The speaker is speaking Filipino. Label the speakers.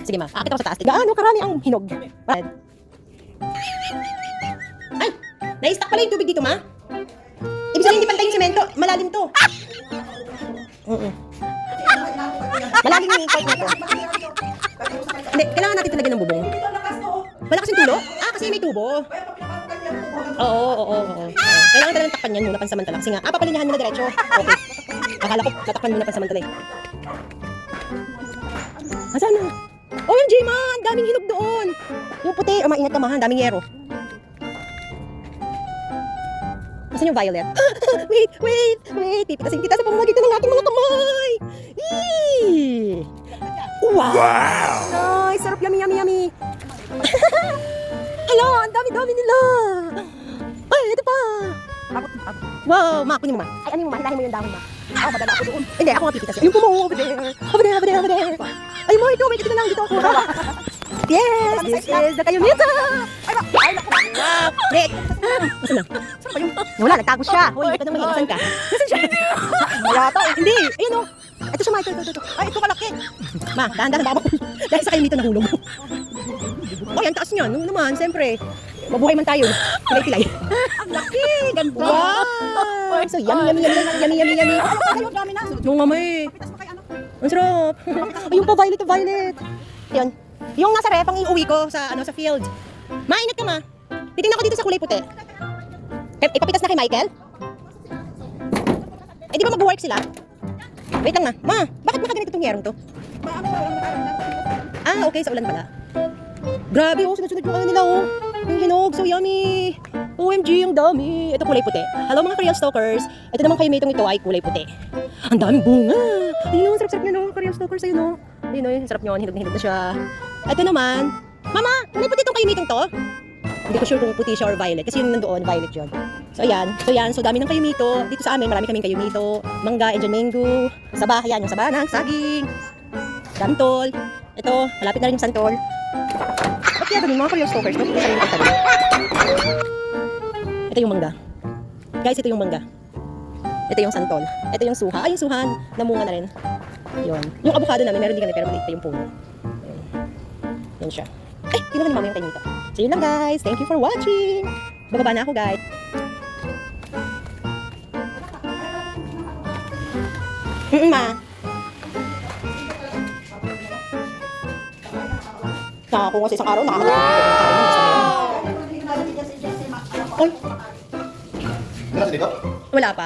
Speaker 1: Sige ma, akit ako sa taas. Gaano karami ang hinog? Ay! Na-stuck pala yung tubig dito, ma? Ibig sabihin, hindi pantay yung semento. Malalim to. Malalim yung part na to. Hindi, kailangan natin talaga ng bubong. Malakas yung tulo? Ah, kasi may tubo. Oo. Kailangan talagang takpan yan muna pansamantala. Kasi nga, papalinyahan mo na diretso. Okay. Akala ko, tatakpan muna pansamantala eh. Asan na? OMG, ma! Ang daming hinog doon. Yung puti, maingat ka, ma. Ang daming yero. Asan yung violet? wait! Pipitasin kita sa pamamagitan ng aking mga kamay! Eee! Wow! Nice! Sarap, yummy! Hello! Ang dami-dami nila! Ay, ito pa! Wow! Ma, kunin mo, ma. Ay, ano mo, ma? Hilahin mo yung dahon, ma. Madala ako doon. Hindi, ako mapipitas. Yung pumo, over there. Ay, mo, ito, wait, ito na lang, dito ako. Yes! This is the Kayumita! Ay, naku! Wow! Wait! Nasaan na? Saan ba yung... Wala, nagtago siya. Hoy, hindi ka na mahilig. Nasaan ka? Nasaan siya? Wala ito. Hindi. Ayun o. Ito siya, ma. Ito. Ay, ito kalaki. Ma, dahan-dahan baka dahil sa Kayumita nahulog. Ay, ang taas niyan. Nung naman, siyempre. Mabuhay man tayo. Pilay-pilay. Ang laki. Ganda. Wow. So, yummy. Yung nga, may. Ang sarap. Ayun pa, violet. Ayun. Yung nasa ref, ang iuwi ko sa field. Maingat ka, ma. Titingnan ko dito sa kulay puti. Ipapitas na kay Michael? Di ba mag-work sila? Wait lang na. Ma, bakit nakaganito itong yerong to? Ah, okay. Sa ulan pala. Grabe, sunod-sunod yung nila, yung hinog. So yummy. OMG, ang dami. Ito kulay puti. Hello mga Korean stalkers. Ito naman kayo itong ito ay kulay puti. Ang daming bunga. Ayun, sarap-sarap nyo, Korean stalkers. Ayun, ayun, sarap nyo. Hinog na siya. Ito naman. Mama, kulay puti itong kayo itong to? Hindi ko sure kung puti siya or violet. Kasi yung nandoon, violet yun. So yan. So dami ng kayumito. Dito sa amin, marami kaming kayumito. Mangga, Indian mango. Saba, yan. Yung saba ng saging. Santol. Ito, malapit na rin yung santol. Ba't kaya ganun mga Korean stalkers? Ito yung mangga. Guys, ito yung mangga. Ito yung santol. Ito yung suha. Ay, yung suhan. Namunga na rin. Yun. Yung avocado namin, meron din kami pero maliit pa yung puno. Yan siya. Ay, kinuha ni mama yung kayumito. So yun lang guys. Thank you for watching. Bababa na ako guys. Ma. Nakakuha sa isang araw, nakakalaman. Ay.
Speaker 2: Wala dito?
Speaker 1: Wala pa.